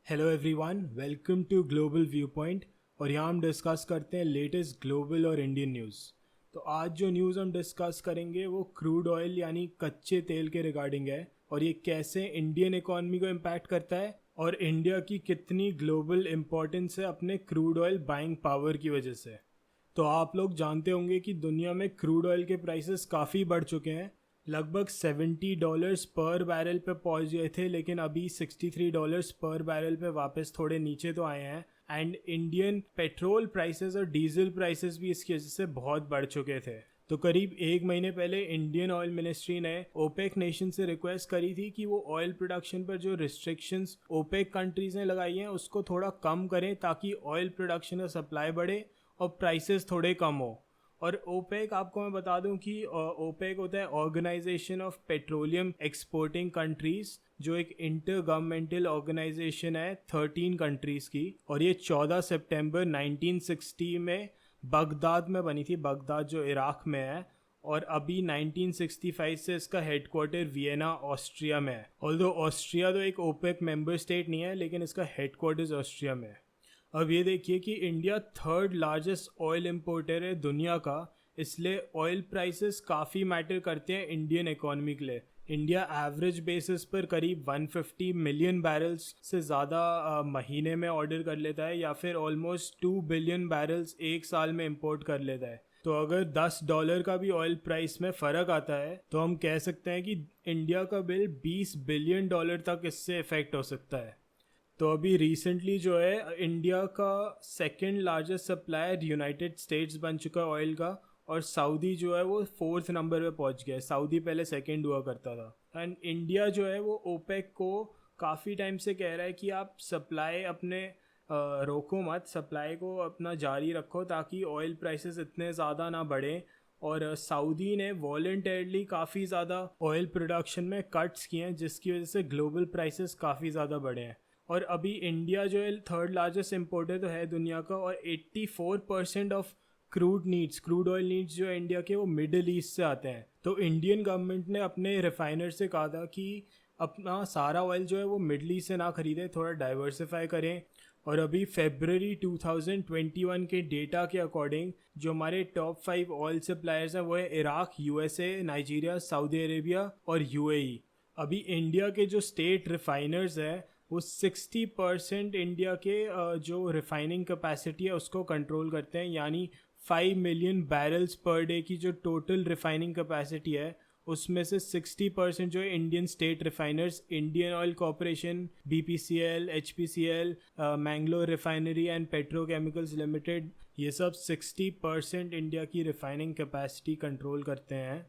Hello everyone, welcome to global view point. और यहाँ हम डिस्कस करते हैं लेटेस्ट ग्लोबल और इंडियन न्यूज़। तो आज जो न्यूज़ हम डिस्कस करेंगे वो क्रूड ऑयल यानी कच्चे तेल के रिगार्डिंग है, और ये कैसे इंडियन इकोनॉमी को इम्पैक्ट करता है और इंडिया की कितनी ग्लोबल इम्पोर्टेंस है अपने क्रूड ऑयल बाइंग पावर की वजह से। तो आप लोग जानते होंगे कि दुनिया में क्रूड ऑयल के प्राइसेस काफ़ी बढ़ चुके हैं। लगभग $70 पर बैरल पे पहुंच गए थे, लेकिन अभी $63 पर बैरल पे वापस थोड़े नीचे तो आए हैं। एंड इंडियन पेट्रोल प्राइसेस और डीजल प्राइसेस भी इसकी वजह से बहुत बढ़ चुके थे। तो करीब एक महीने पहले इंडियन ऑयल मिनिस्ट्री ने ओपेक नेशन से रिक्वेस्ट करी थी कि वो ऑयल प्रोडक्शन पर जो रिस्ट्रिक्शंस ओपेक कंट्रीज ने लगाई हैं उसको थोड़ा कम करें, ताकि ऑयल प्रोडक्शन का सप्लाई बढ़े और प्राइसेस थोड़े कम हो। और ओपेक, आपको मैं बता दूं कि ओपेक होता है organization of petroleum exporting countries, जो एक इंटर गवर्नमेंटल ऑर्गेनाइजेशन है 13 कंट्रीज की। और ये 14 सितंबर 1960 में बगदाद में बनी थी, बगदाद जो इराक में है। और अभी 1965 से इसका हेडक्वार्टर वियना ऑस्ट्रिया में है। ऑल्दो ऑस्ट्रिया तो एक ओपेक मेंबर स्टेट नहीं है, लेकिन इसका हेडक्वार्टर्स ऑस्ट्रिया में है। अब ये देखिए कि India third largest oil importer है दुनिया का, इसलिए ऑयल प्राइसेस काफ़ी मैटर करते हैं इंडियन इकोनॉमी के लिए। इंडिया एवरेज बेसिस पर करीब 150 मिलियन बैरल्स से ज़्यादा महीने में ऑर्डर कर लेता है, या फिर ऑलमोस्ट 2 बिलियन बैरल्स एक साल में इंपोर्ट कर लेता है। तो अगर $10 का भी ऑयल प्राइस में फ़र्क आता है तो हम कह सकते हैं कि इंडिया का बिल $20 बिलियन तक इससे इफेक्ट हो सकता है। तो अभी रिसेंटली जो है इंडिया का second largest supplier United states बन चुका है ऑयल का, और सऊदी जो है वो फोर्थ नंबर पे पहुंच गया है। सऊदी पहले सेकंड हुआ करता था। एंड इंडिया जो है वो ओपेक को काफ़ी टाइम से कह रहा है कि आप सप्लाई अपने रोको मत, सप्लाई को अपना जारी रखो ताकि ऑयल प्राइसेस इतने ज़्यादा ना बढ़ें। और सऊदी ने वॉलंटरली काफ़ी ज़्यादा ऑयल प्रोडक्शन में कट्स किए हैं, जिसकी वजह से ग्लोबल प्राइसेस काफ़ी ज़्यादा बढ़े हैं। और अभी इंडिया जो है थर्ड लार्जेस्ट इम्पोर्टर तो है दुनिया का, और 84% ऑफ क्रूड ऑयल नीड्स जो है इंडिया के वो मिडिल ईस्ट से आते हैं। तो इंडियन गवर्नमेंट ने अपने रिफाइनर से कहा था कि अपना सारा ऑयल जो है वो मिडल ईस्ट से ना खरीदें, थोड़ा डाइवर्सिफाई करें। और अभी फरवरी 2021 के डेटा के अकॉर्डिंग जो हमारे टॉप 5 ऑयल सप्लायर्स हैं वो है Iraq, USA, Nigeria, Saudi Arabia और यूएई। अभी इंडिया के जो स्टेट रिफाइनर्स हैं वो 60% इंडिया के जो रिफाइनिंग कैपेसिटी है उसको कंट्रोल करते हैं, यानी 5 मिलियन बैरल्स पर डे की जो टोटल रिफाइनिंग कैपेसिटी है उसमें से 60% जो है Indian state refiners, Indian oil corporation, BPCL, HPCL, Mangalore refinery and petrochemicals limited, ये सब 60% इंडिया की रिफाइनिंग कैपेसिटी कंट्रोल करते हैं।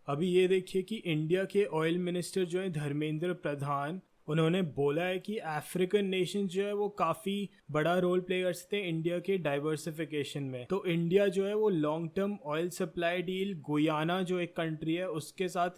अभी ये देखिए कि इंडिया के ऑयल मिनिस्टर जो है धर्मेंद्र प्रधान, उन्होंने बोला है कि अफ्रीकन नेशन जो है वो काफ़ी बड़ा रोल प्ले कर सकते हैं इंडिया के डाइवर्सिफिकेशन में। तो इंडिया जो है वो long term oil supply deal Guyana जो एक कंट्री है उसके साथ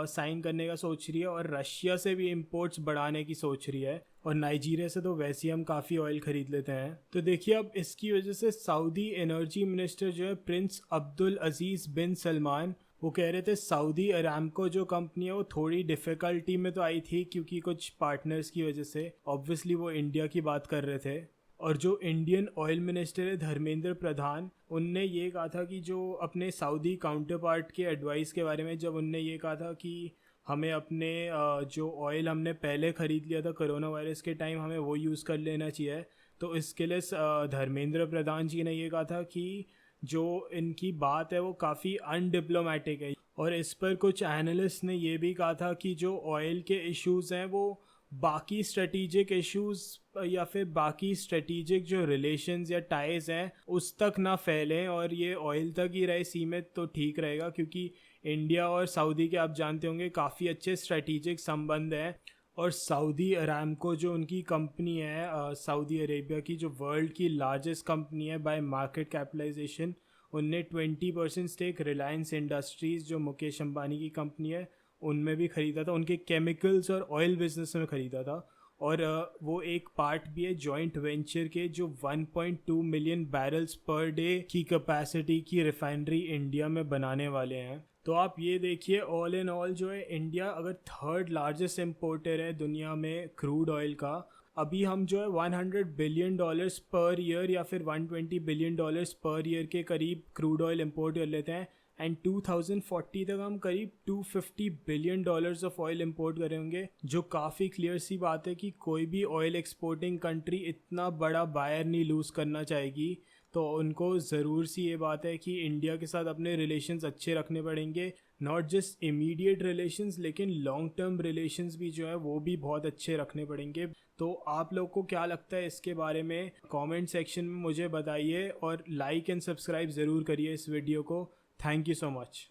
साइन करने का सोच रही है, और रशिया से भी इंपोर्ट्स बढ़ाने की सोच रही है। और नाइजीरिया से तो वैसे ही हम काफ़ी ऑयल खरीद लेते हैं। तो देखिए अब इसकी वजह से सऊदी एनर्जी मिनिस्टर जो है प्रिंस अब्दुल अजीज़ बिन सलमान, वो कह रहे थे सऊदी अरामको जो कंपनी है वो थोड़ी डिफ़िकल्टी में तो आई थी क्योंकि कुछ पार्टनर्स की वजह से, ऑब्वियसली वो इंडिया की बात कर रहे थे। और जो इंडियन ऑयल मिनिस्टर है धर्मेंद्र प्रधान, उनने ये कहा था कि जो अपने सऊदी काउंटर पार्ट के एडवाइस के बारे में, जब उनने ये कहा था कि हमें अपने जो ऑयल हमने पहले ख़रीद लिया था कोरोना वायरस के टाइम, हमें वो यूज़ कर लेना चाहिए। तो इसके लिए धर्मेंद्र प्रधान जी ने ये कहा था कि जो इनकी बात है वो काफ़ी अनडिप्लोमेटिक है। और इस पर कुछ एनालिस्ट ने ये भी कहा था कि जो ऑयल के इश्यूज़ हैं वो बाकी स्ट्रेटिजिक इश्यूज़ या फिर बाकी स्ट्रेटिजिक जो रिलेशंस या टाइज हैं उस तक ना फैलें, और ये ऑयल तक ही रहे सीमित तो ठीक रहेगा। क्योंकि इंडिया और सऊदी के आप जानते होंगे काफ़ी अच्छे स्ट्रेटिजिक संबंध हैं। और सऊदी अरामको जो उनकी कंपनी है सऊदी अरेबिया की, जो वर्ल्ड की लार्जेस्ट कंपनी है बाय मार्केट कैपिटलाइजेशन, उनने 20% स्टेक रिलायंस इंडस्ट्रीज़ जो मुकेश अंबानी की कंपनी है उनमें भी ख़रीदा था, उनके केमिकल्स और ऑयल बिजनेस में ख़रीदा था। और वो एक पार्ट भी है जॉइंट वेंचर के, जो 1.2 मिलियन बैरल्स पर डे की कैपेसिटी की रिफाइनरी इंडिया में बनाने वाले हैं। तो आप ये देखिए, ऑल इन ऑल जो है इंडिया अगर थर्ड लार्जेस्ट इम्पोर्टर है दुनिया में क्रूड ऑयल का, अभी हम जो है 100 बिलियन डॉलर्स पर ईयर या फिर 120 बिलियन डॉलर्स पर ईयर के करीब क्रूड ऑयल इंपोर्ट कर लेते हैं। एंड 2040 तक हम करीब 250 billion dollars of oil import करेंगे, जो काफ़ी क्लियर सी बात है कि कोई भी ऑयल एक्सपोर्टिंग कंट्री इतना बड़ा बायर नहीं लूज़ करना चाहेगी। तो उनको ज़रूर सी ये बात है कि इंडिया के साथ अपने रिलेशंस अच्छे रखने पड़ेंगे, नॉट जस्ट इमीडिएट रिलेशंस लेकिन लॉन्ग टर्म रिलेशंस भी जो है वो भी बहुत अच्छे रखने पड़ेंगे। तो आप लोग को क्या लगता है इसके बारे में, कमेंट सेक्शन में मुझे बताइए और लाइक एंड सब्सक्राइब ज़रूर करिए इस वीडियो को। Thank you so much.